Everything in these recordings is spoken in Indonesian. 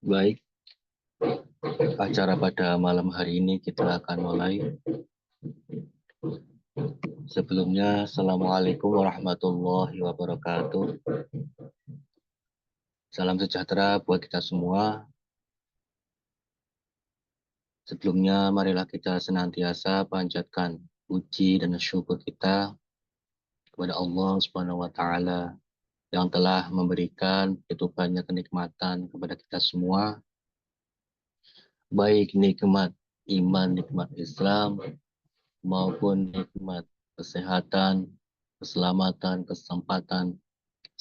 Baik, acara pada malam hari ini kita akan mulai. Sebelumnya, Assalamualaikum warahmatullahi wabarakatuh. Salam sejahtera buat kita semua. Sebelumnya, marilah kita senantiasa panjatkan puji dan syukur kita kepada Allah Subhanahu wa Ta'ala yang telah memberikan begitu banyak kenikmatan kepada kita semua, baik nikmat iman, nikmat Islam, maupun nikmat kesehatan, keselamatan, kesempatan,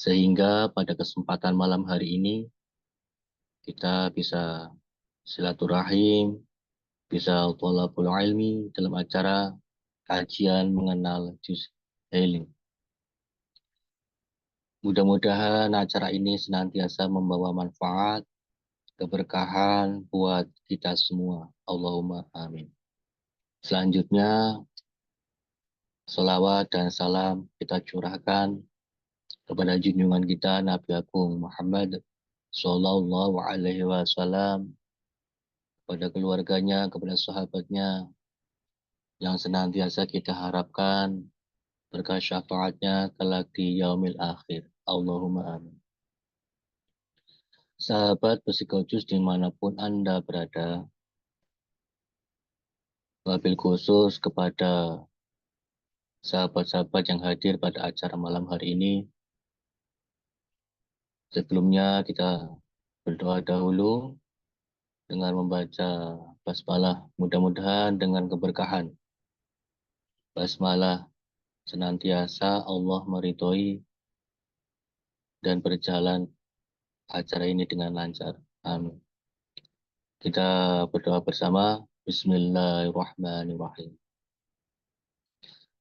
sehingga pada kesempatan malam hari ini kita bisa silaturahim, bisa thalabul ilmi dalam acara kajian mengenal juz healing. Mudah-mudahan acara ini senantiasa membawa manfaat, keberkahan buat kita semua. Allahumma amin. Selanjutnya, selawat dan salam kita curahkan kepada junjungan kita Nabi Agung Muhammad Sallallahu Alaihi Wasallam, kepada keluarganya, kepada sahabatnya yang senantiasa kita harapkan berkah syafaatnya kelak di yaumil akhir. Allahumma amin. Sahabat psikojus dimanapun Anda berada, wabil khusus kepada sahabat-sahabat yang hadir pada acara malam hari ini. Sebelumnya kita berdoa dahulu dengan membaca basmalah, mudah-mudahan dengan keberkahan basmalah senantiasa Allah meridhoi dan berjalan acara ini dengan lancar. Amin. Kita berdoa bersama. Bismillahirrahmanirrahim.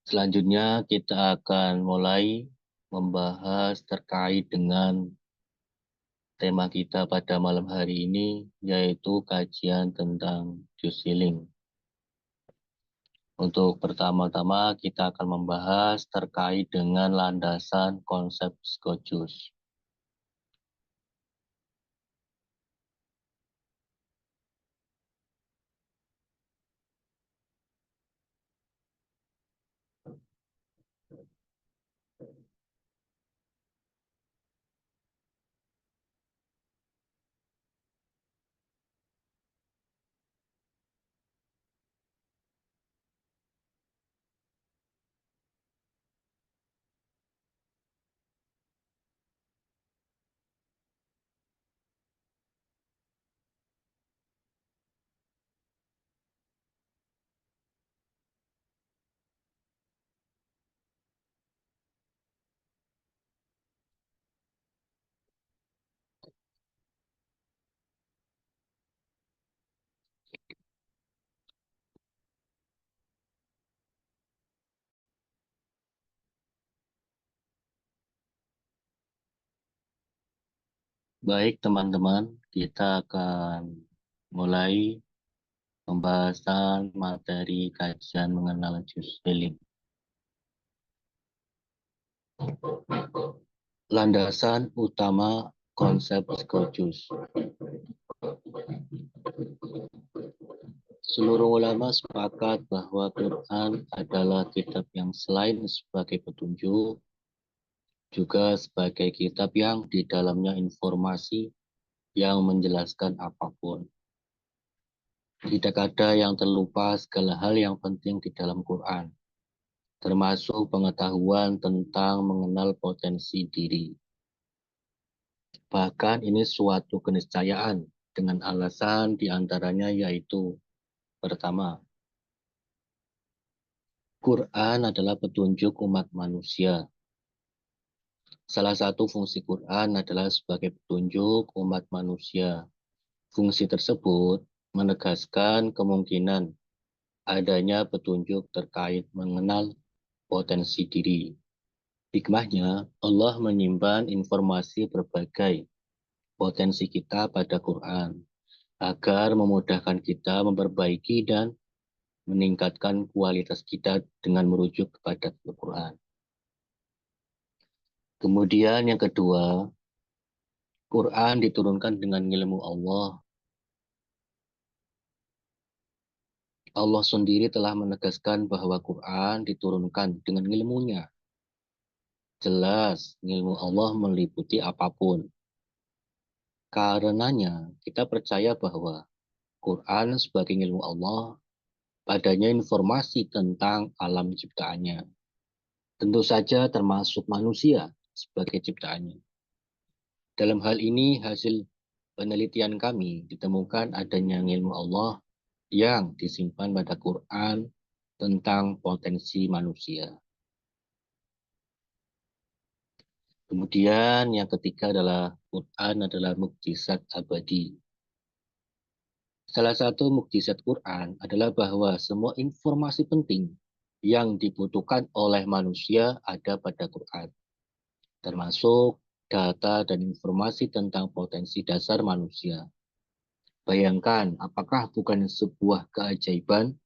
Selanjutnya kita akan mulai membahas terkait dengan tema kita pada malam hari ini, yaitu kajian tentang juz healing. Untuk pertama-tama kita akan membahas terkait dengan landasan konsep psikojus. Baik teman-teman, kita akan mulai pembahasan materi kajian mengenal juz healing. Landasan utama konsep psikojus. Seluruh ulama sepakat bahwa Quran adalah kitab yang selain sebagai petunjuk, juga sebagai kitab yang di dalamnya informasi yang menjelaskan apapun. Tidak ada yang terlupa segala hal yang penting di dalam Quran, termasuk pengetahuan tentang mengenal potensi diri. Bahkan ini suatu keniscayaan dengan alasan diantaranya yaitu: pertama, Quran adalah petunjuk umat manusia. Salah satu fungsi Quran adalah sebagai petunjuk umat manusia. Fungsi tersebut menegaskan kemungkinan adanya petunjuk terkait mengenal potensi diri. Hikmahnya, Allah menyimpan informasi berbagai potensi kita pada Quran agar memudahkan kita memperbaiki dan meningkatkan kualitas kita dengan merujuk kepada Al-Quran. Kemudian yang kedua, Quran diturunkan dengan ilmu Allah. Allah sendiri telah menegaskan bahwa Quran diturunkan dengan ilmunya. Jelas, ilmu Allah meliputi apapun. Karenanya, kita percaya bahwa Quran sebagai ilmu Allah, padanya informasi tentang alam ciptaannya. Tentu saja termasuk manusia sebagai ciptaannya. Dalam hal ini, hasil penelitian kami ditemukan adanya ilmu Allah yang disimpan pada Quran tentang potensi manusia. Kemudian yang ketiga adalah Quran adalah mukjizat abadi. Salah satu mukjizat Quran adalah bahwa semua informasi penting yang dibutuhkan oleh manusia ada pada Quran, termasuk data dan informasi tentang potensi dasar manusia. Bayangkan, apakah bukan sebuah keajaiban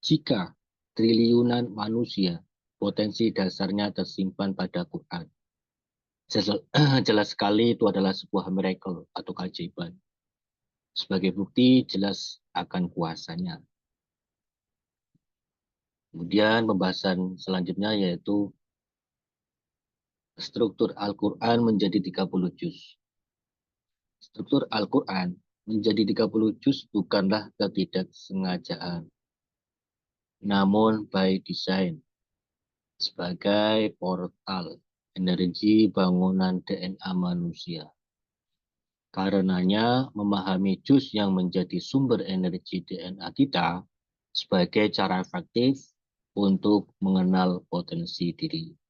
jika triliunan manusia potensi dasarnya tersimpan pada Quran? Jelas sekali itu adalah sebuah miracle atau keajaiban. Sebagai bukti jelas akan kuasanya. Kemudian pembahasan selanjutnya yaitu struktur Al-Quran menjadi 30 juz. Struktur Al-Quran menjadi 30 juz bukanlah ketidaksengajaan, namun by design sebagai portal energi bangunan DNA manusia. Karenanya, memahami juz yang menjadi sumber energi DNA kita sebagai cara efektif untuk mengenal potensi diri.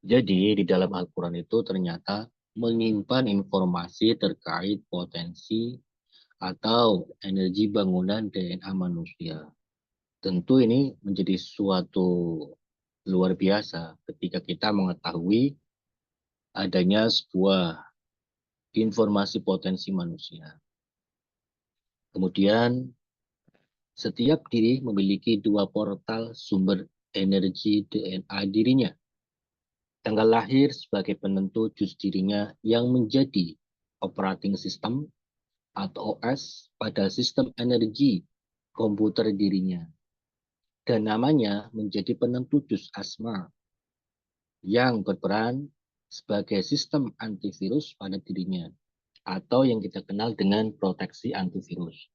Jadi, di dalam Al-Quran itu ternyata menyimpan informasi terkait potensi atau energi bangunan DNA manusia. Tentu ini menjadi suatu luar biasa ketika kita mengetahui adanya sebuah informasi potensi manusia. Kemudian, setiap diri memiliki dua portal sumber energi DNA dirinya. Tanggal lahir sebagai penentu juz dirinya yang menjadi operating system atau OS pada sistem energi komputer dirinya. Dan namanya menjadi penentu juz asma yang berperan sebagai sistem antivirus pada dirinya atau yang kita kenal dengan proteksi antivirus.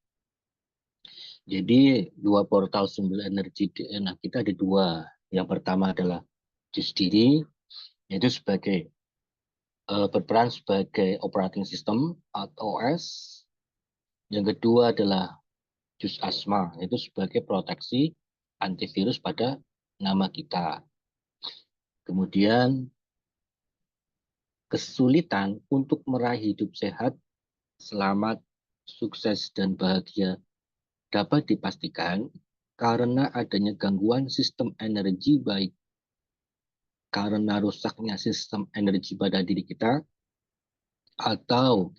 Jadi dua portal sumber energi DNA kita ada dua. Yang pertama adalah juz diri, yaitu sebagai berperan sebagai operating system atau OS. Yang kedua adalah juz asma, yaitu sebagai proteksi antivirus pada nama kita. Kemudian kesulitan untuk meraih hidup sehat, selamat, sukses, dan bahagia dapat dipastikan karena adanya gangguan sistem energi baik karena rusaknya sistem energi pada diri kita atau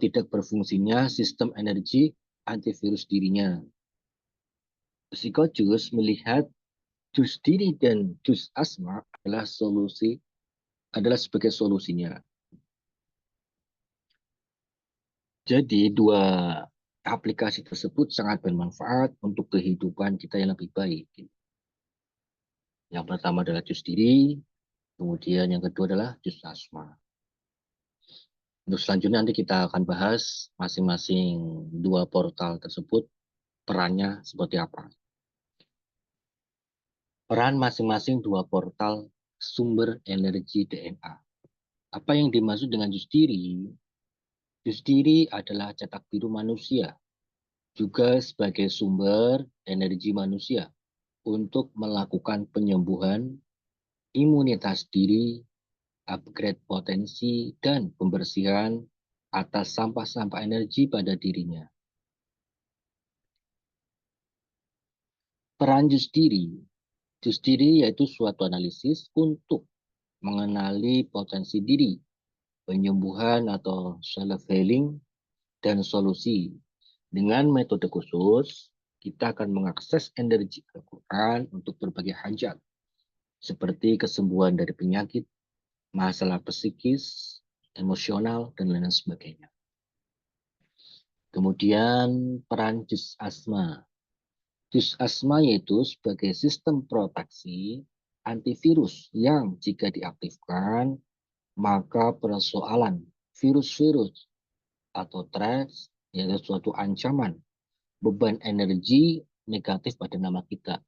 tidak berfungsinya sistem energi antivirus dirinya. Psikojus melihat juz diri dan juz asma adalah sebagai solusinya. Jadi dua aplikasi tersebut sangat bermanfaat untuk kehidupan kita yang lebih baik. Yang pertama adalah juz diri, kemudian yang kedua adalah juz asma. Untuk selanjutnya nanti kita akan bahas masing-masing dua portal tersebut, perannya seperti apa. Peran masing-masing dua portal sumber energi DNA. Apa yang dimaksud dengan juz diri? Juz diri adalah cetak biru manusia, juga sebagai sumber energi manusia untuk melakukan penyembuhan, imunitas diri, upgrade potensi, dan pembersihan atas sampah-sampah energi pada dirinya. Peran juz diri yaitu suatu analisis untuk mengenali potensi diri, penyembuhan atau self-healing, dan solusi. Dengan metode khusus, kita akan mengakses energi Al-Quran untuk berbagai hajat, seperti kesembuhan dari penyakit, masalah psikis, emosional, dan lain sebagainya. Kemudian peran jus asma. Jus asma yaitu sebagai sistem proteksi antivirus yang jika diaktifkan, maka persoalan virus-virus atau threats, yaitu suatu ancaman beban energi negatif pada nama kita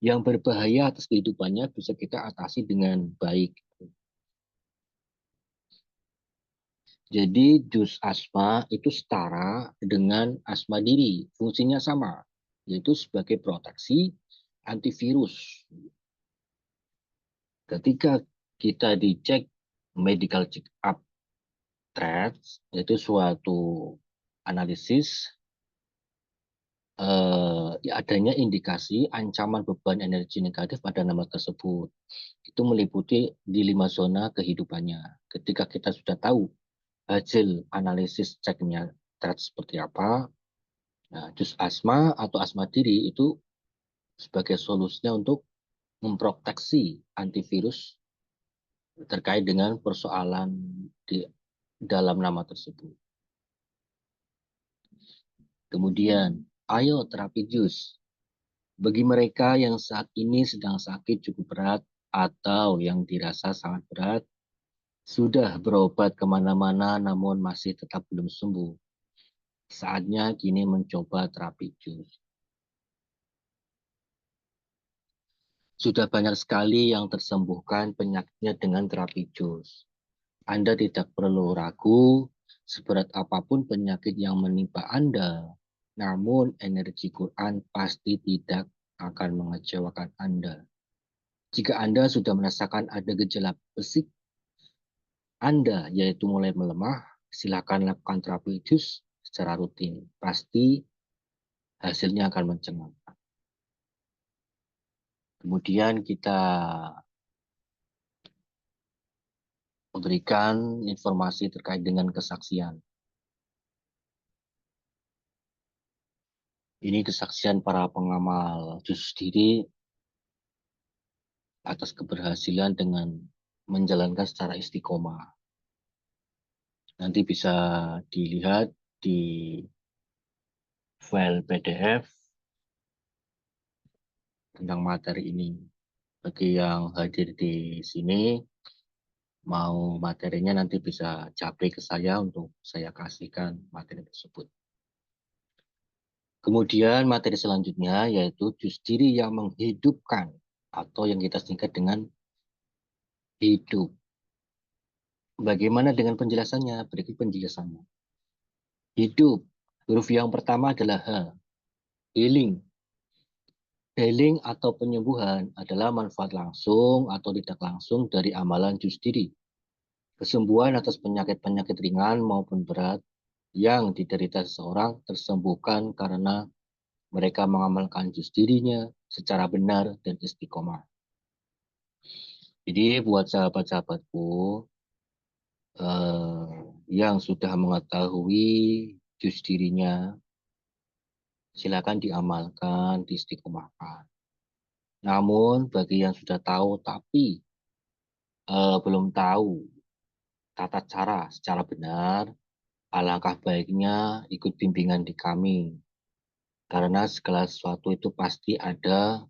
yang berbahaya atas kehidupannya bisa kita atasi dengan baik. Jadi jus asma itu setara dengan asma diri, fungsinya sama, yaitu sebagai proteksi antivirus. Ketika kita dicek medical check up threats, yaitu suatu analisis adanya indikasi ancaman beban energi negatif pada nama tersebut. Itu meliputi di 5 zona kehidupannya. Ketika kita sudah tahu hasil analisis ceknya threat seperti apa, nah, jus asma atau asma diri itu sebagai solusinya untuk memproteksi antivirus terkait dengan persoalan di dalam nama tersebut. Kemudian, ayo terapi jus. Bagi mereka yang saat ini sedang sakit cukup berat atau yang dirasa sangat berat, sudah berobat kemana-mana namun masih tetap belum sembuh. Saatnya kini mencoba terapi jus. Sudah banyak sekali yang tersembuhkan penyakitnya dengan terapi jus. Anda tidak perlu ragu, seberat apapun penyakit yang menimpa Anda, namun energi Quran pasti tidak akan mengecewakan Anda. Jika Anda sudah merasakan ada gejala fisik Anda, yaitu mulai melemah, silakan lakukan terapi jus secara rutin. Pasti hasilnya akan mencengangkan. Kemudian kita memberikan informasi terkait dengan kesaksian. Ini kesaksian para pengamal jus diri atas keberhasilan dengan menjalankan secara istiqomah. Nanti bisa dilihat di file PDF tentang materi ini. Bagi yang hadir di sini, mau materinya nanti bisa japri ke saya untuk saya kasihkan materi tersebut. Kemudian materi selanjutnya yaitu jus diri yang menghidupkan atau yang kita singkat dengan hidup. Bagaimana dengan penjelasannya? Berikut penjelasannya. Hidup. Huruf yang pertama adalah H. Healing. Healing atau penyembuhan adalah manfaat langsung atau tidak langsung dari amalan jus diri. Kesembuhan atas penyakit-penyakit ringan maupun berat yang diderita seseorang tersembuhkan karena mereka mengamalkan jus dirinya secara benar dan istiqomah. Jadi buat sahabat-sahabatku yang sudah mengetahui jus dirinya, silakan diamalkan, diistiqomahkan. Namun bagi yang sudah tahu tapi belum tahu tata cara secara benar, alangkah baiknya ikut bimbingan di kami. Karena segala sesuatu itu pasti ada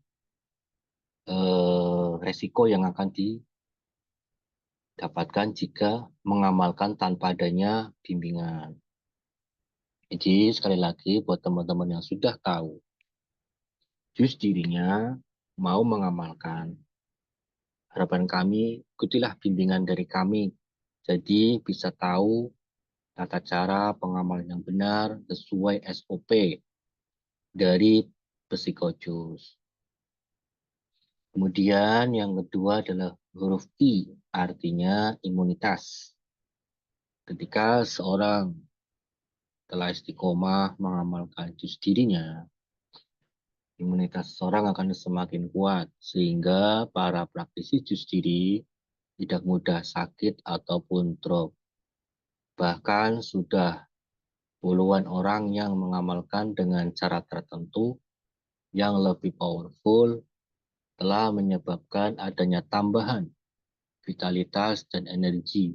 resiko yang akan didapatkan jika mengamalkan tanpa adanya bimbingan. Jadi sekali lagi buat teman-teman yang sudah tahu jus dirinya mau mengamalkan, harapan kami ikutilah bimbingan dari kami. Jadi bisa tahu tata cara pengamalan yang benar sesuai SOP dari psikojus. Kemudian yang kedua adalah huruf I, artinya imunitas. Ketika seorang telah istiqomah mengamalkan jus dirinya, imunitas seorang akan semakin kuat, sehingga para praktisi jus diri tidak mudah sakit ataupun drop. Bahkan sudah puluhan orang yang mengamalkan dengan cara tertentu yang lebih powerful telah menyebabkan adanya tambahan vitalitas dan energi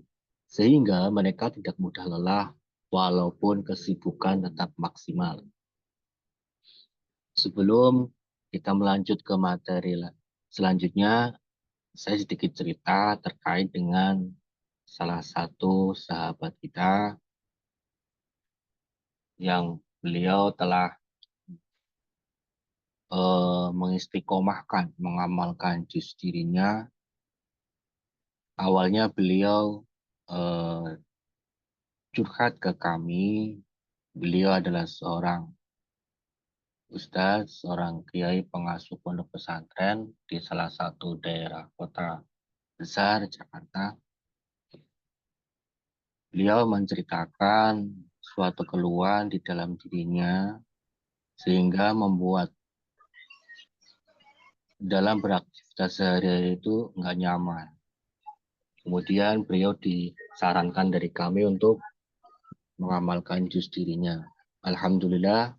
sehingga mereka tidak mudah lelah walaupun kesibukan tetap maksimal. Sebelum kita melanjut ke materi selanjutnya, saya sedikit cerita terkait dengan salah satu sahabat kita yang beliau telah mengistiqomahkan, mengamalkan jus dirinya. Awalnya beliau eh, curhat ke kami. Beliau adalah seorang ustadz, seorang kiai pengasuh pondok pesantren di salah satu daerah kota besar Jakarta. Beliau menceritakan suatu keluhan di dalam dirinya sehingga membuat dalam beraktivitas sehari-hari itu nggak nyaman. Kemudian beliau disarankan dari kami untuk mengamalkan jus dirinya. Alhamdulillah,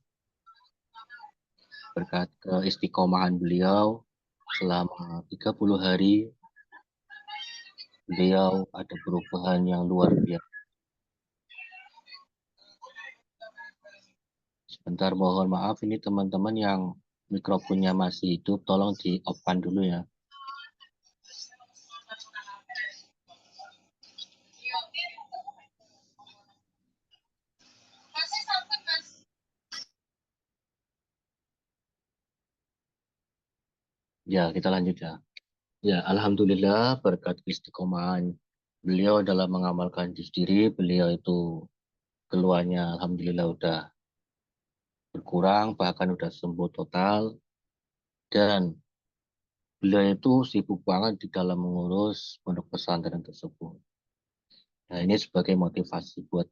berkat keistiqomahan beliau selama 30 hari, beliau ada perubahan yang luar biasa. Sebentar, mohon maaf, ini teman-teman yang mikrofonnya masih hidup, tolong di-off-kan dulu ya. Ya, kita lanjut ya. Ya, alhamdulillah berkat istiqomahan beliau dalam mengamalkan jus diri, beliau itu keluarnya alhamdulillah udah berkurang, bahkan udah sembuh total. Dan beliau itu sibuk banget di dalam mengurus pondok pesantren tersebut. Nah, ini sebagai motivasi buat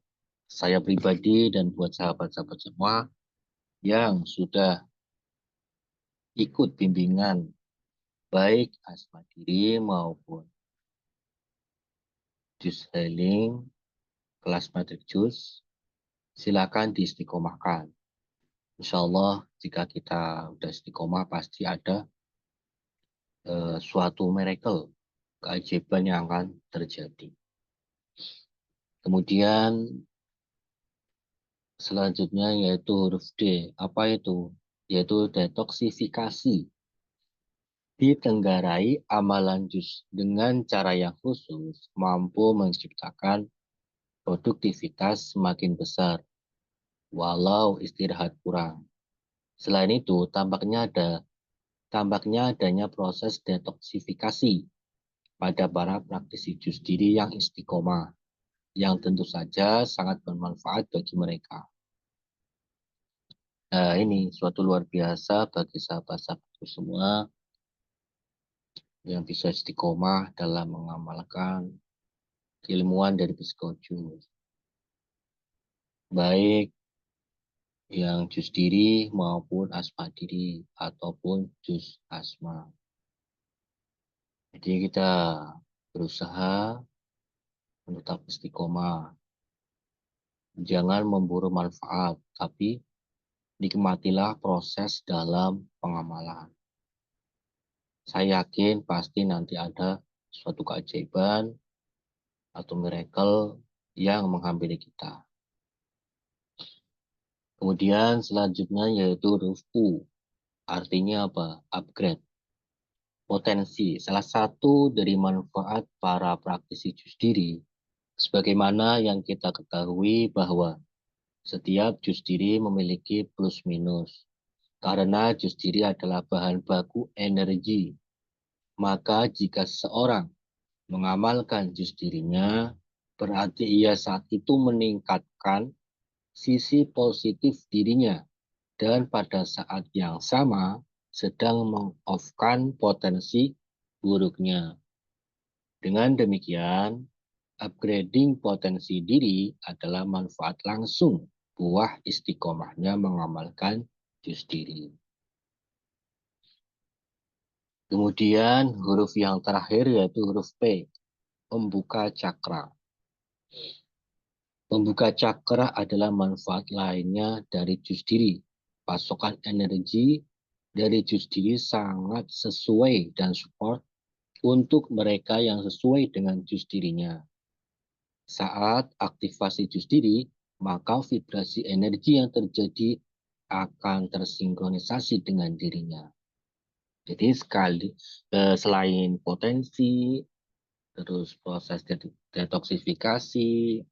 saya pribadi dan buat sahabat-sahabat semua yang sudah ikut bimbingan baik asma diri maupun jus healing, kelas Matrix Jus, silakan diistiqomahkan. Insya Allah jika kita udah istiqomah pasti ada suatu miracle, keajaiban yang akan terjadi. Kemudian selanjutnya yaitu huruf D. Apa itu? Yaitu detoksifikasi. Ditenggarai amalan jus dengan cara yang khusus mampu menciptakan produktivitas semakin besar walau istirahat kurang. Selain itu, tampaknya adanya proses detoksifikasi pada para praktisi jus diri yang istiqomah, yang tentu saja sangat bermanfaat bagi mereka. Nah, ini suatu luar biasa bagi sahabat-sahabatku semua yang bisa istiqomah dalam mengamalkan keilmuan dari psikojus. Baik yang jus diri maupun asma diri ataupun jus asma. Jadi kita berusaha untuk tetap istiqomah. Jangan memburu manfaat, tapi nikmatilah proses dalam pengamalan. Saya yakin pasti nanti ada suatu keajaiban atau miracle yang menghampiri kita. Kemudian selanjutnya yaitu huruf U. Artinya apa? Upgrade. Potensi. Salah satu dari manfaat para praktisi jus diri, sebagaimana yang kita ketahui bahwa setiap jus diri memiliki plus minus. Karena jus diri adalah bahan baku energi. Maka jika seseorang mengamalkan jus dirinya, berarti ia saat itu meningkatkan sisi positif dirinya dan pada saat yang sama sedang meng-off-kan potensi buruknya. Dengan demikian, upgrading potensi diri adalah manfaat langsung buah istiqomahnya mengamalkan jus diri. Kemudian huruf yang terakhir yaitu huruf P, pembuka cakra. Pembuka cakra adalah manfaat lainnya dari jus diri. Pasokan energi dari jus diri sangat sesuai dan support untuk mereka yang sesuai dengan jus dirinya. Saat aktivasi jus diri, maka vibrasi energi yang terjadi akan tersinkronisasi dengan dirinya. Jadi selain potensi, terus proses detoksifikasi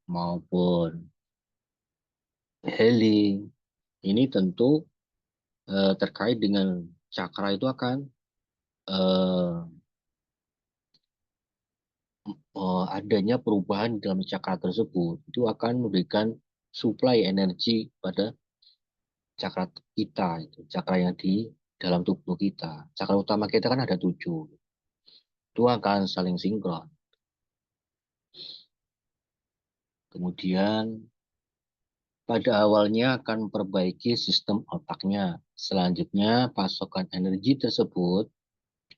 maupun healing, ini tentu terkait dengan cakra itu akan eh, adanya perubahan dalam cakra tersebut. Itu akan memberikan suplai energi pada cakra kita, itu cakra yang di dalam tubuh kita. Cakra utama kita kan ada 7. Itu akan saling sinkron. Kemudian pada awalnya akan memperbaiki sistem otaknya. Selanjutnya, pasokan energi tersebut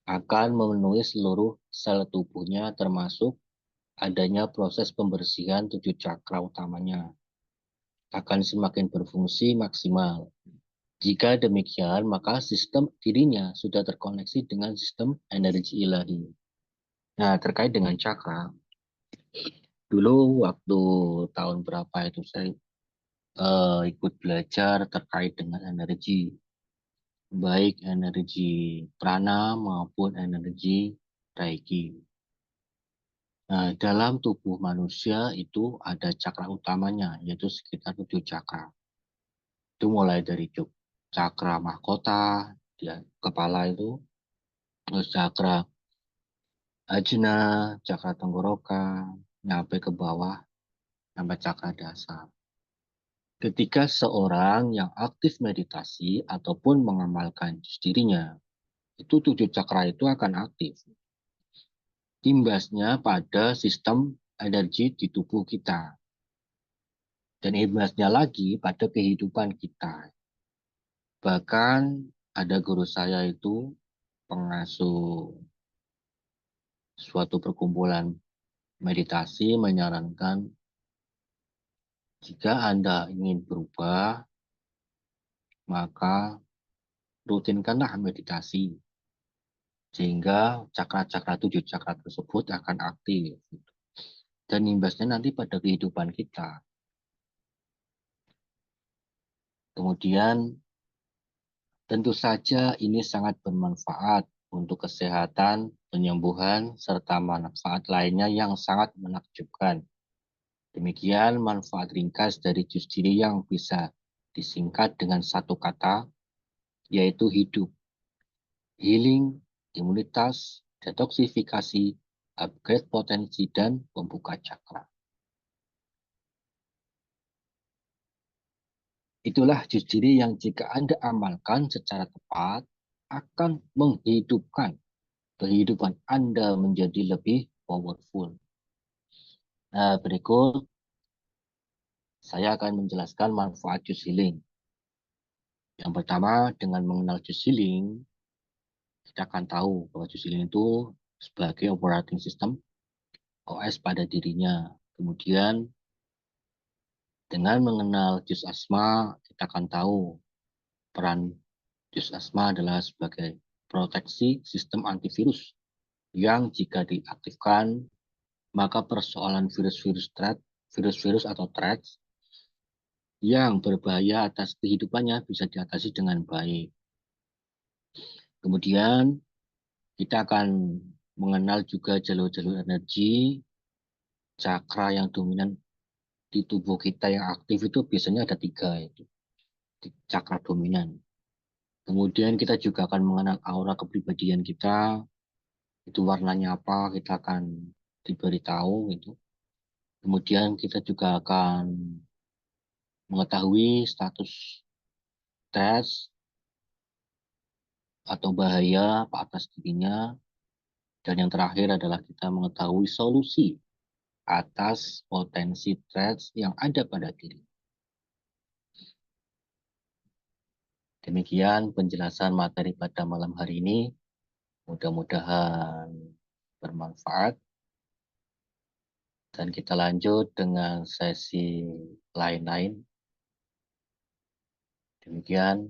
akan memenuhi seluruh sel tubuhnya termasuk adanya proses pembersihan 7 cakra utamanya. Akan semakin berfungsi maksimal. Jika demikian, maka sistem dirinya sudah terkoneksi dengan sistem energi ilahi. Nah, terkait dengan cakra, dulu waktu tahun berapa itu saya ikut belajar terkait dengan energi, baik energi prana maupun energi reiki. Nah, dalam tubuh manusia itu ada cakra utamanya, yaitu sekitar 7 cakra. Itu mulai dari cakra mahkota, di kepala itu, terus cakra ajna, cakra tenggorokan, nyampe ke bawah, sampai cakra dasar. Ketika seorang yang aktif meditasi ataupun mengamalkan dirinya, itu 7 cakra itu akan aktif. Imbasnya pada sistem energi di tubuh kita. Dan imbasnya lagi pada kehidupan kita. Bahkan ada guru saya itu pengasuh suatu perkumpulan meditasi menyarankan jika Anda ingin berubah, maka rutinkanlah meditasi. Sehingga cakra-cakra 7 cakra tersebut akan aktif. Dan imbasnya nanti pada kehidupan kita. Kemudian tentu saja ini sangat bermanfaat untuk kesehatan, penyembuhan, serta manfaat lainnya yang sangat menakjubkan. Demikian manfaat ringkas dari jus diri yang bisa disingkat dengan satu kata, yaitu hidup, healing, imunitas, detoksifikasi, upgrade potensi, dan membuka cakra. Itulah jus diri yang jika Anda amalkan secara tepat, akan menghidupkan kehidupan Anda menjadi lebih powerful. Nah, berikut saya akan menjelaskan manfaat jus healing. Yang pertama, dengan mengenal jus healing, kita akan tahu bahwa jus healing itu sebagai operating system OS pada dirinya. Kemudian, dengan mengenal jus asma, kita akan tahu peran jus asma adalah sebagai proteksi sistem antivirus yang jika diaktifkan, maka persoalan virus-virus atau threats yang berbahaya atas kehidupannya bisa diatasi dengan baik. Kemudian kita akan mengenal juga jalur-jalur energi, cakra yang dominan di tubuh kita yang aktif itu biasanya ada 3, itu cakra dominan. Kemudian kita juga akan mengenal aura kepribadian kita, itu warnanya apa, kita akan diberitahu itu. Kemudian kita juga akan mengetahui status tes atau bahaya atas dirinya. Dan yang terakhir adalah kita mengetahui solusi atas potensi threats yang ada pada diri. Demikian penjelasan materi pada malam hari ini. Mudah-mudahan bermanfaat. Dan kita lanjut dengan sesi lain-lain. Demikian,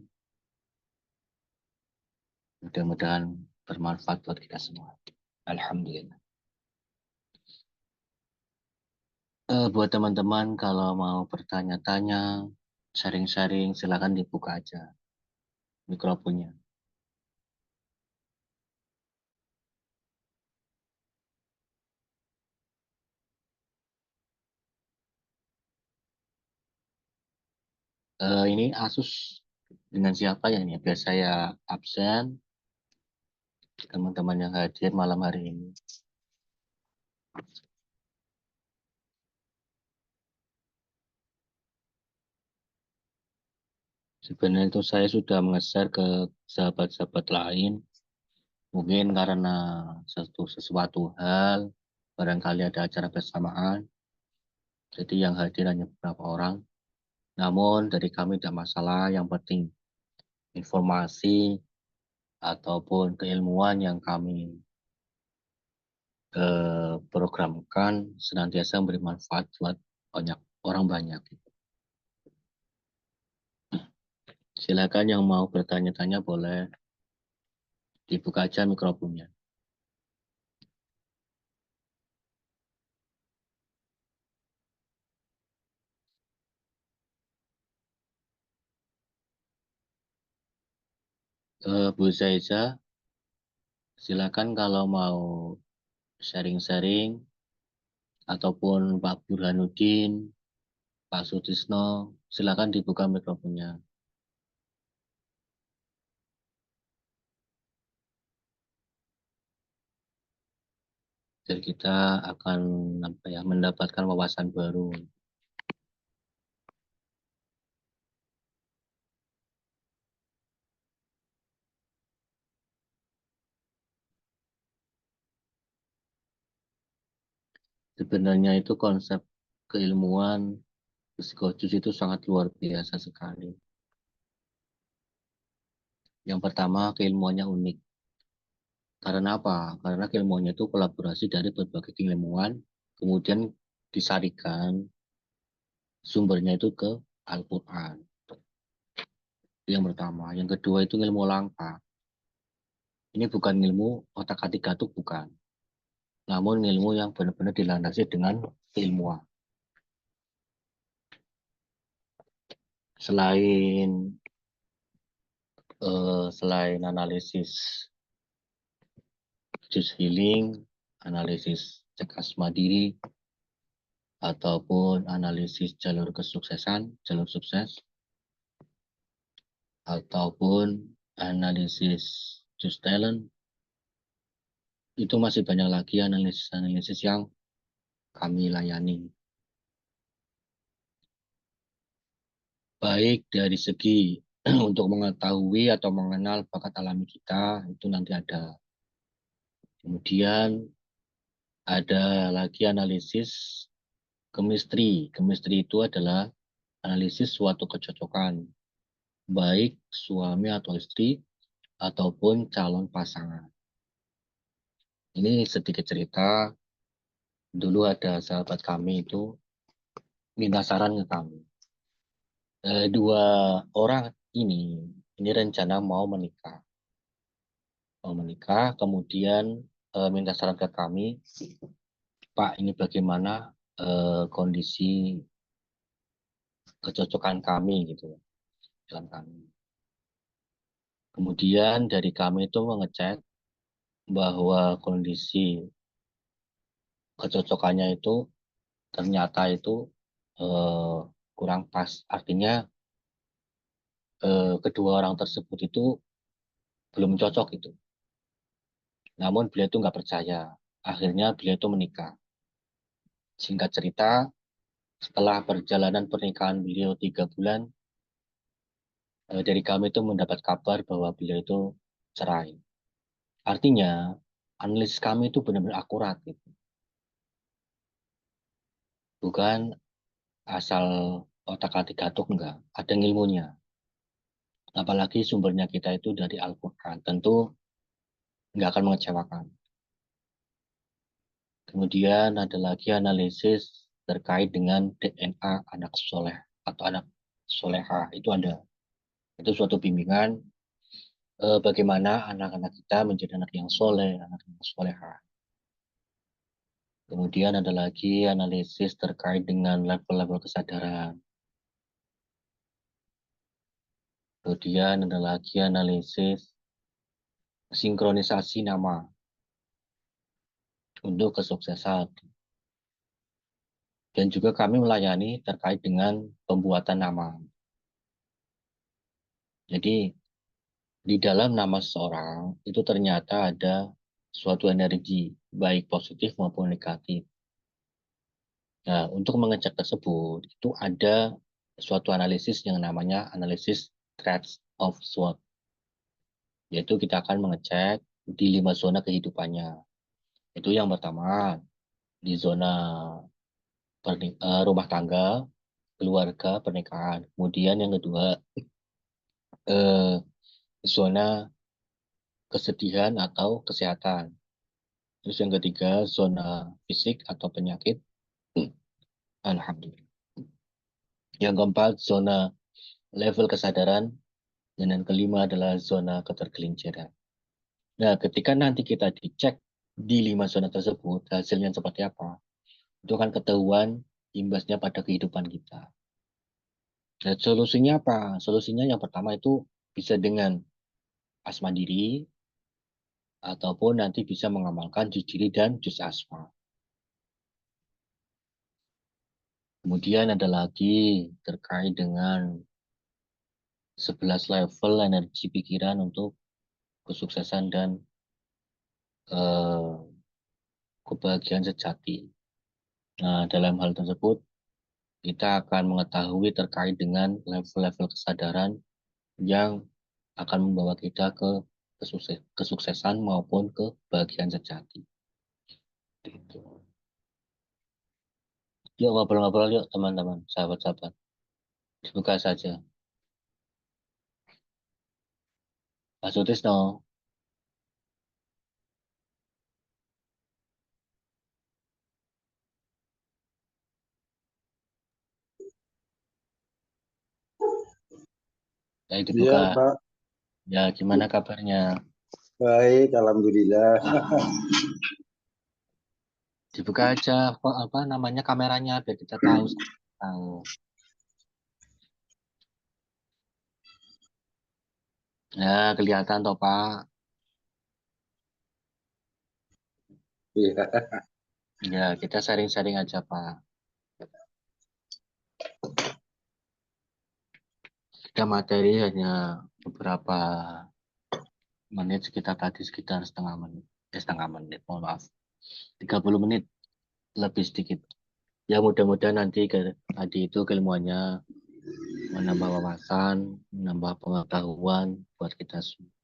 mudah-mudahan bermanfaat buat kita semua. Alhamdulillah. Buat teman-teman kalau mau bertanya-tanya, sharing-sharing, silakan dibuka aja mikrofonnya. Ini Asus dengan siapa ya ini? Biar saya absen, teman-teman yang hadir malam hari ini. Sebenarnya itu saya sudah nge-share ke sahabat-sahabat lain. Mungkin karena sesuatu hal, barangkali ada acara bersamaan, jadi yang hadir hanya beberapa orang. Namun dari kami tidak masalah, yang penting informasi ataupun keilmuan yang kami programkan senantiasa memberi manfaat buat banyak orang banyak. Silakan yang mau bertanya-tanya boleh dibuka aja mikrofonnya. Bu Zaiza, silakan kalau mau sharing-sharing ataupun Pak Burhanuddin, Pak Sutisno, silakan dibuka mikrofonnya. Jadi kita akan mendapatkan wawasan baru. Sebenarnya itu konsep keilmuan psikologi itu sangat luar biasa sekali. Yang pertama, keilmuannya unik. Karena apa? Karena keilmuannya itu kolaborasi dari berbagai keilmuan, kemudian disarikan sumbernya itu ke Al-Quran. Yang pertama. Yang kedua itu ilmu langka. Ini bukan ilmu otak-atik gatuk, bukan. Namun ilmu yang benar-benar dilandasi dengan keilmuan. Selain selain analisis jus healing, analisis cek asma diri, ataupun analisis jalur kesuksesan, jalur sukses, ataupun analisis jus talent, itu masih banyak lagi analisis-analisis yang kami layani. Baik dari segi untuk mengetahui atau mengenal bakat alami kita, itu nanti ada. Kemudian ada lagi analisis chemistry. Chemistry itu adalah analisis suatu kecocokan, baik suami atau istri, ataupun calon pasangan. Ini sedikit cerita, dulu ada sahabat kami itu minta saran ke kami. Dua orang ini rencana mau menikah, kemudian minta saran ke kami, Pak, ini bagaimana kondisi kecocokan kami gitu, dalam kami. Kemudian dari kami itu mengecek bahwa kondisi kecocokannya itu ternyata itu eh, kurang pas. Artinya kedua orang tersebut itu belum cocok itu. Namun beliau itu nggak percaya. Akhirnya beliau itu menikah. Singkat cerita, setelah perjalanan pernikahan beliau 3 bulan, dari kami itu mendapat kabar bahwa beliau itu cerai. Artinya, analisis kami itu benar-benar akurat. Gitu. Bukan asal otak-atik gatuk, enggak. Ada ilmunya. Apalagi sumbernya kita itu dari Al-Quran. Tentu nggak akan mengecewakan. Kemudian ada lagi analisis terkait dengan DNA anak soleh atau anak soleha. Itu ada. Itu suatu bimbingan bagaimana anak-anak kita menjadi anak yang soleh, anak yang soleha. Kemudian ada lagi analisis terkait dengan level-level kesadaran. Kemudian ada lagi analisis sinkronisasi nama untuk kesuksesan. Dan juga kami melayani terkait dengan pembuatan nama. Jadi di dalam nama seseorang itu ternyata ada suatu energi, baik positif maupun negatif. Nah, untuk mengecek tersebut, itu ada suatu analisis yang namanya analisis traits of SWOT. Yaitu kita akan mengecek di 5 zona kehidupannya. Itu yang pertama, di zona rumah tangga, keluarga, pernikahan. Kemudian yang kedua, eh, zona kesedihan atau kesehatan. Terus yang ketiga, zona fisik atau penyakit. Alhamdulillah. Yang keempat, zona level kesadaran. Dan yang kelima adalah zona ketergelinciran. Nah, ketika nanti kita dicek di 5 zona tersebut, hasilnya seperti apa? Itu akan ketahuan imbasnya pada kehidupan kita. Dan solusinya apa? Solusinya yang pertama itu bisa dengan asma diri, ataupun nanti bisa mengamalkan jus diri dan jus asma. Kemudian ada lagi terkait dengan 11 level energi pikiran untuk kesuksesan dan kebahagiaan sejati. Nah, dalam hal tersebut, kita akan mengetahui terkait dengan level-level kesadaran yang akan membawa kita ke kesuksesan maupun kebahagiaan sejati. Gitu. Yuk ngobrol-ngobrol yuk teman-teman, sahabat-sahabat. Dibuka saja. Pak Sutisno, saya Iya, dibuka. Pak. Ya, gimana kabarnya? Baik, alhamdulillah. Dibuka aja apa namanya kameranya biar kita tahu. Tahu. Ya, kelihatan toh Pak. Iya. Ya, kita sharing-sharing aja Pak. Kita materi hanya beberapa menit, sekitar tadi sekitar setengah menit. Setengah menit, mohon maaf. 30 menit lebih sedikit. Ya mudah-mudahan nanti tadi itu keilmuannya menambah wawasan, menambah pengetahuan buat kita semua.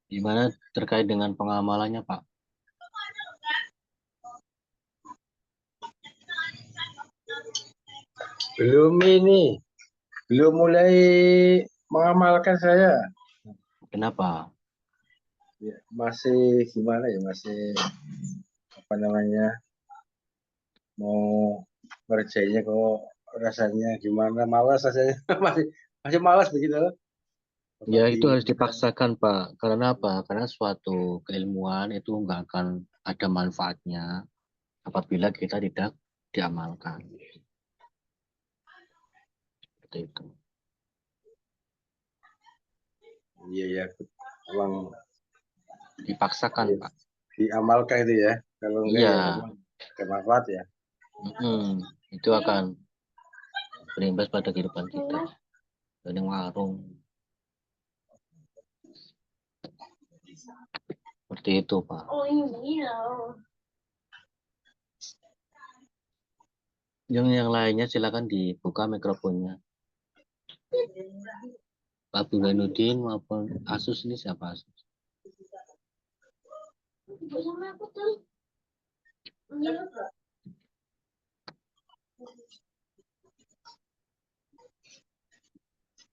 Gimana terkait dengan pengamalannya Pak? Belum mulai mengamalkan saya. Kenapa? Ya, masih gimana ya, masih apa namanya, mau ngerjainnya kok rasanya gimana, malas rasanya. masih masih malas begitu loh. Apa Ya di itu harus dipaksakan Pak. Karena apa? Karena suatu keilmuan itu nggak akan ada manfaatnya apabila kita tidak diamalkan. Seperti itu. iya ya, emang Dipaksakan Pak. diamalkan itu ya. Kalau enggak Iya, ya memang ada manfaat ya. itu akan berimbas pada kehidupan kita. Dan yang warung seperti itu Pak. Yang lainnya silakan dibuka mikrofonnya. Pak Burhanuddin maupun Asus ini siapa Asus?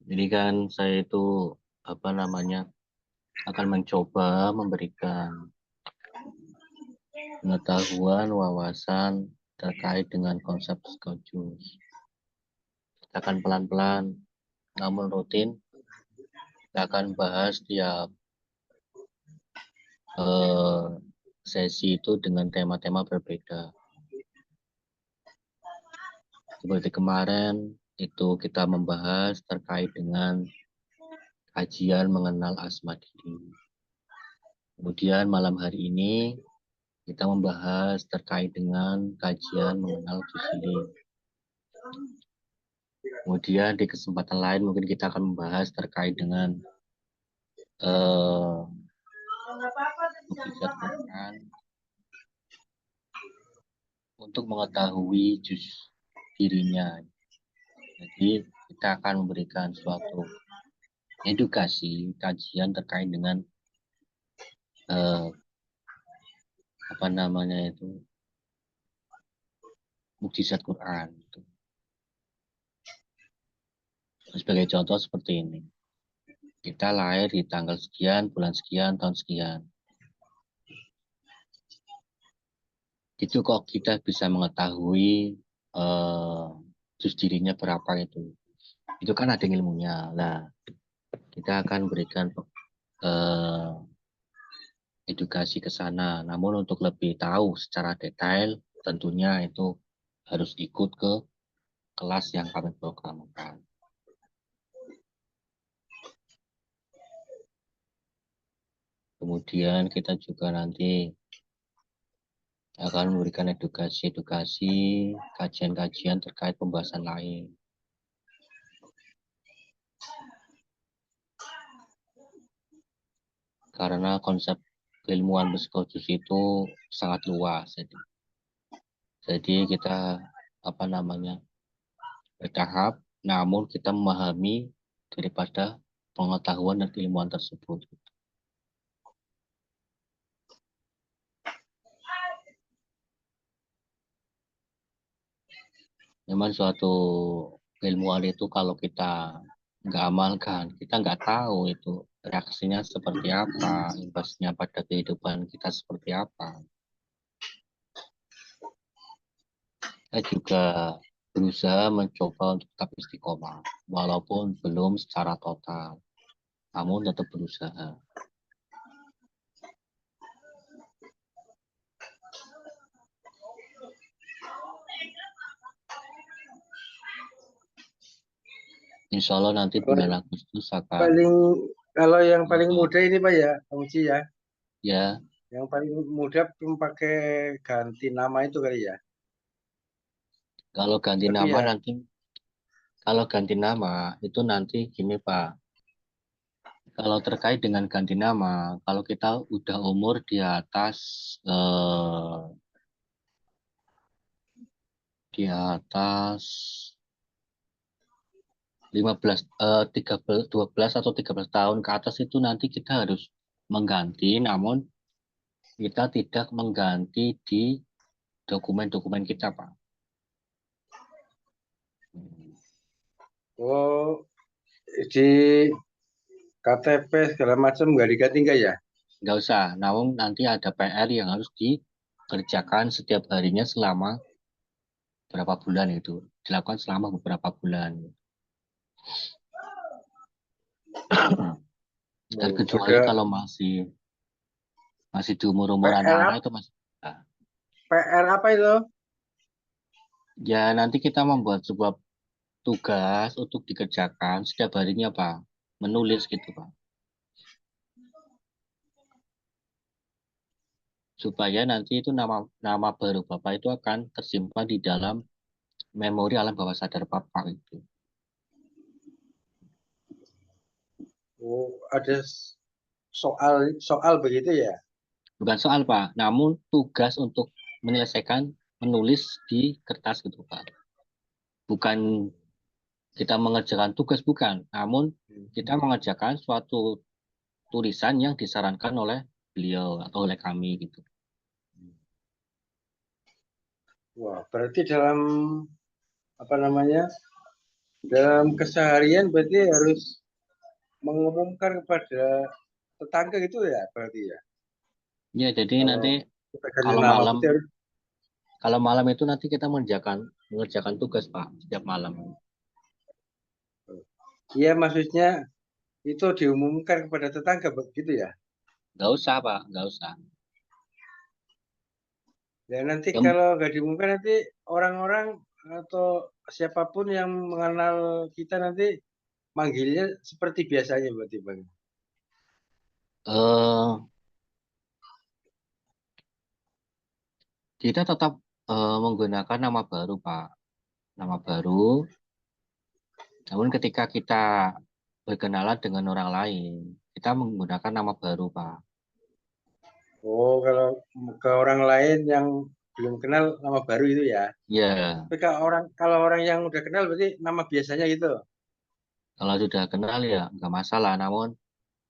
Jadi kan saya itu apa namanya akan mencoba memberikan pengetahuan, wawasan terkait dengan konsep Scotus. Kita akan pelan-pelan namun rutin. Kita akan bahas tiap sesi itu dengan tema-tema berbeda. Seperti kemarin itu kita membahas terkait dengan kajian mengenal asma diri. Kemudian malam hari ini kita membahas terkait dengan kajian mengenal dosilin. Kemudian di kesempatan lain mungkin kita akan membahas terkait dengan mukjizat Quran untuk mengetahui juz dirinya. Jadi kita akan memberikan suatu edukasi, kajian terkait dengan apa namanya itu mukjizat Quran. Sebagai contoh seperti ini, kita lahir di tanggal sekian, bulan sekian, tahun sekian. Itu kok kita bisa mengetahui juz dirinya berapa itu. Itu kan ada ilmunya. Nah, kita akan berikan edukasi ke sana. Namun untuk lebih tahu secara detail, tentunya itu harus ikut ke kelas yang kami programkan. Kemudian kita juga nanti akan memberikan edukasi-edukasi, kajian-kajian terkait pembahasan lain. Karena konsep keilmuan psikosis itu sangat luas. Jadi kita apa namanya bertahap, namun kita memahami daripada pengetahuan dan keilmuan tersebut. Memang suatu keilmuan itu kalau kita nggak amalkan, kita nggak tahu itu reaksinya seperti apa, imbasnya pada kehidupan kita seperti apa. Saya juga berusaha mencoba untuk tetap istiqomah, walaupun belum secara total, namun tetap berusaha. Insya Allah nanti bulan Agustus akan Kalau yang paling muda ini Pak ya, Pak Uci ya. ya. Yang paling muda pakai ganti nama itu kali ya. Kalau ganti Tapi nama ya, nanti, kalau ganti nama itu nanti gini Pak. Kalau terkait dengan ganti nama, kalau kita udah umur di atas 15 13 12 atau 13 tahun ke atas itu nanti kita harus mengganti, namun kita tidak mengganti di dokumen-dokumen kita, Pak. oh di KTP segala macam nggak diganti nggak ya? Nggak usah, namun nanti ada PR yang harus dikerjakan setiap harinya selama berapa bulan itu. Dilakukan selama beberapa bulan. Oh, Terkecuali ada kalau masih di umur-umur PR anak-anak apa, itu masih nah, PR apa itu? ya nanti kita membuat sebuah tugas untuk dikerjakan setiap harinya, Pak. Menulis gitu, Pak. Supaya nanti itu nama baru Bapak itu akan tersimpan di dalam memori alam bawah sadar Bapak itu. Oh, ada soal soal begitu ya? Bukan soal, Pak, namun tugas untuk menyelesaikan menulis di kertas gitu, Pak. Bukan kita mengerjakan tugas, bukan, namun kita mengerjakan suatu tulisan yang disarankan oleh beliau atau oleh kami gitu. Wah, berarti dalam apa namanya dalam keseharian berarti harus mengumumkan kepada tetangga gitu ya berarti ya. Ya, jadi Kalau nanti kita ganti kalau nama malam berarti harus. kalau malam itu nanti kita mengerjakan tugas Pak setiap malam. Iya maksudnya itu diumumkan kepada tetangga begitu ya. Nggak usah Pak, nggak usah. Ya nanti Yang kalau nggak diumumkan nanti orang-orang atau siapapun yang mengenal kita nanti manggilnya seperti biasanya berarti Bang. eh, kita tetap menggunakan nama baru Pak, nama baru. Namun ketika kita berkenalan dengan orang lain, kita menggunakan nama baru Pak. Oh, kalau ke orang lain yang belum kenal nama baru itu ya. Ya, Tapi kalau orang yang udah kenal berarti nama biasanya gitu. kalau sudah kenal ya nggak masalah. Namun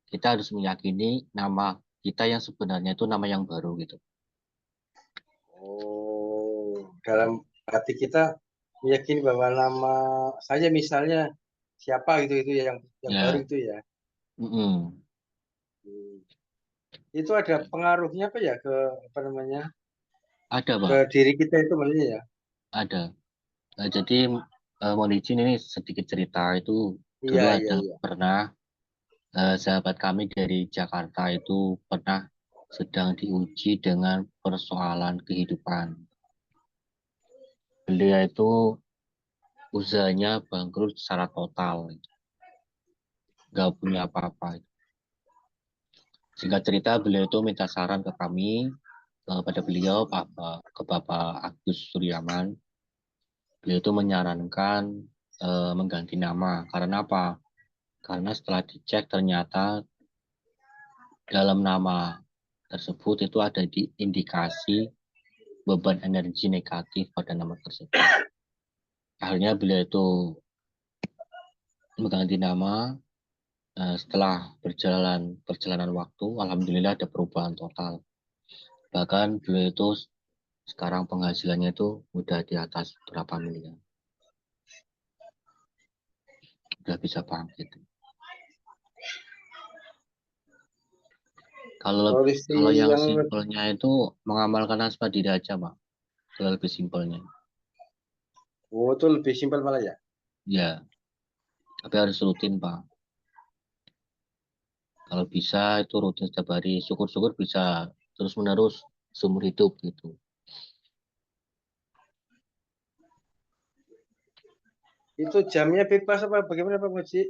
kita harus meyakini nama kita yang sebenarnya itu nama yang baru gitu. Oh, dalam hati kita meyakini bahwa nama saya misalnya siapa gitu itu ya yang baru Ya, itu ya. mm-mm. Hmm. Itu ada pengaruhnya apa ya ke apa namanya Ada ke Pak, diri kita itu maksudnya ya. ada. Jadi mohon izin ini sedikit cerita itu Iya dulu iya ada iya. pernah sahabat kami dari Jakarta itu pernah sedang diuji dengan persoalan kehidupan. Beliau itu usahanya bangkrut secara total, nggak punya apa-apa. Singkat cerita, beliau itu minta saran ke kami, pada beliau, ke Bapak Agus Suryaman. Beliau itu menyarankan mengganti nama. Karena apa? Karena setelah dicek ternyata dalam nama tersebut itu ada indikasi beban energi negatif pada nama tersebut. Akhirnya beliau itu mengganti nama. Setelah perjalanan waktu, alhamdulillah ada perubahan total. Bahkan beliau itu sekarang penghasilannya itu udah di atas berapa miliar, udah bisa bangkit. Kalau Solusi kalau yang yang simpelnya itu mengamalkan asmadida aja, Pak. Itu lebih simpelnya. oh itu lebih simpel malah ya. Ya, tapi harus rutin, Pak. Kalau bisa itu rutin setiap hari. Syukur-syukur bisa terus-menerus seumur hidup gitu. Itu jamnya bebas apa bagaimana Pak Muji?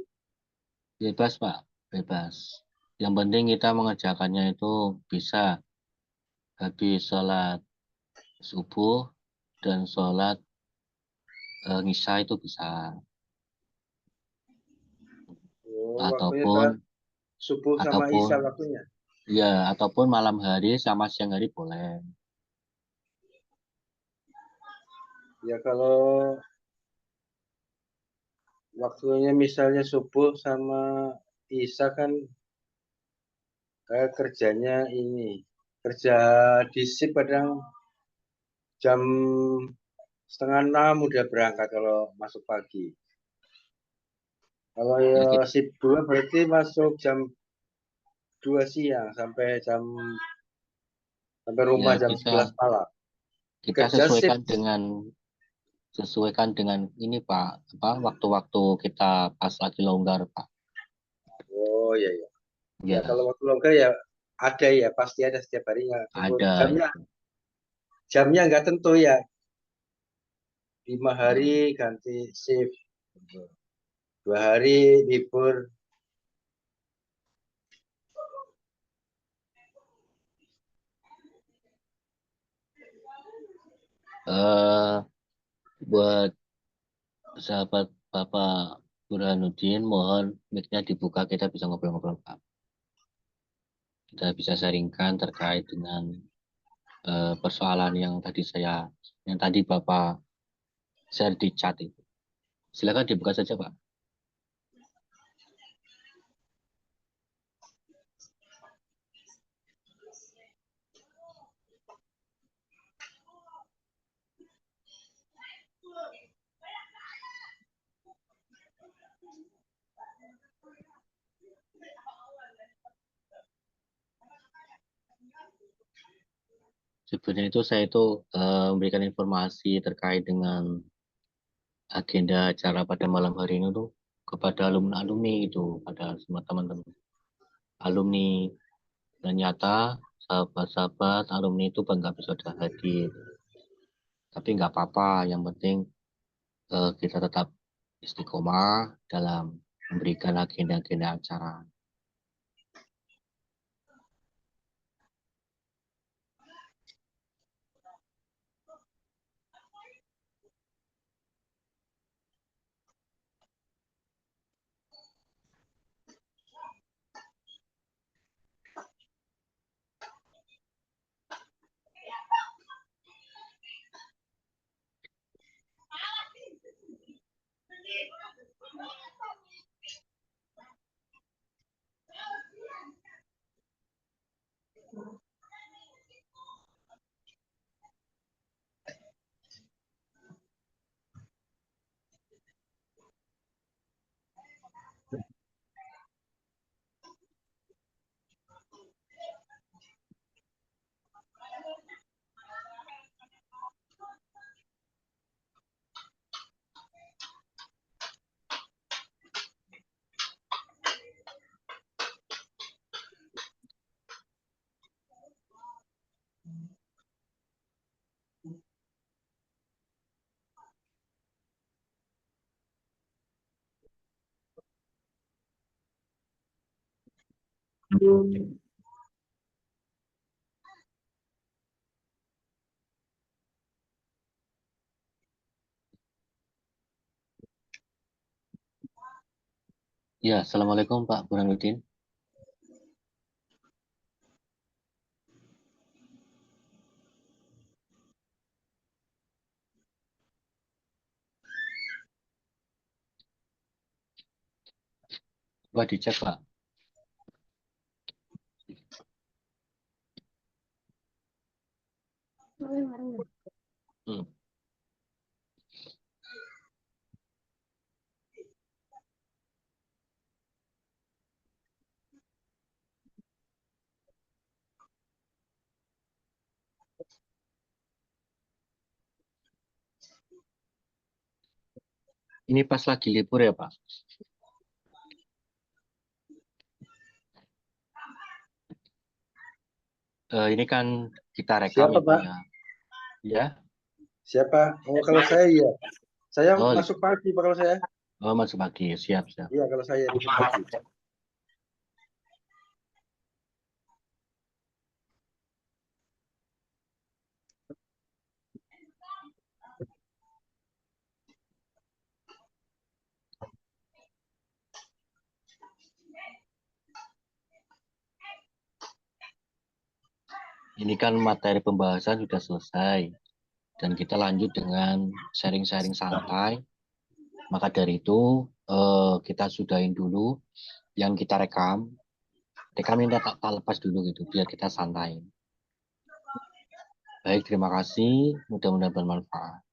Bebas, Pak. Bebas. Yang penting kita mengerjakannya itu bisa habis sholat subuh dan sholat ngisya itu bisa. Oh, waktunya Ataupun saat subuh sama ataupun isya waktunya. ya ataupun malam hari sama siang hari boleh. Ya kalau waktunya misalnya subuh sama isya kan kayak kerjanya ini kerja di shift kadang jam setengah enam udah berangkat kalau masuk pagi. Kalau Ya, ya shift dua berarti masuk jam 2 siang sampai rumah ya jam 11 malam. kita Kerja shift. sesuaikan dengan ini Pak, apa waktu-waktu kita pas lagi longgar Pak. Oh iya iya. Ya Ya, kalau waktu longgar ya ada ya pasti ada setiap harinya. ada Jamnya itu. jamnya nggak tentu ya. 5 hari Hmm. ganti shift. 2 hari libur. eh buat sahabat Bapak Burhanuddin, mohon mic-nya dibuka, kita bisa ngobrol-ngobrol Pak. Kita bisa sharingkan terkait dengan persoalan yang tadi Bapak share di chat itu. Silakan dibuka saja Pak. Sebenarnya itu saya itu memberikan informasi terkait dengan agenda acara pada malam hari ini tuh kepada alumni-alumni itu, pada semua teman-teman alumni. Ternyata sahabat-sahabat alumni itu nggak bisa hadir. Tapi nggak apa-apa, yang penting kita tetap istiqomah dalam memberikan agenda-agenda acara. Ya, Assalamualaikum Pak Burhanuddin. Coba dicek Pak. Hmm. Ini pas lagi libur ya Pak? Ini kan kita rekam Siapa ya Pak Pak? ya. Ya. Siapa? Oh, kalau saya iya. Saya Oh, masuk pagi Pak kalau saya. masuk pagi. Siap, siap. Iya, kalau saya masuk pagi. Ini kan materi pembahasan sudah selesai. Dan kita lanjut dengan sharing-sharing santai. Maka dari itu, kita sudahin dulu yang kita rekam. Rekam ini tak lepas dulu gitu, biar kita santai. Baik, terima kasih. Mudah-mudahan bermanfaat.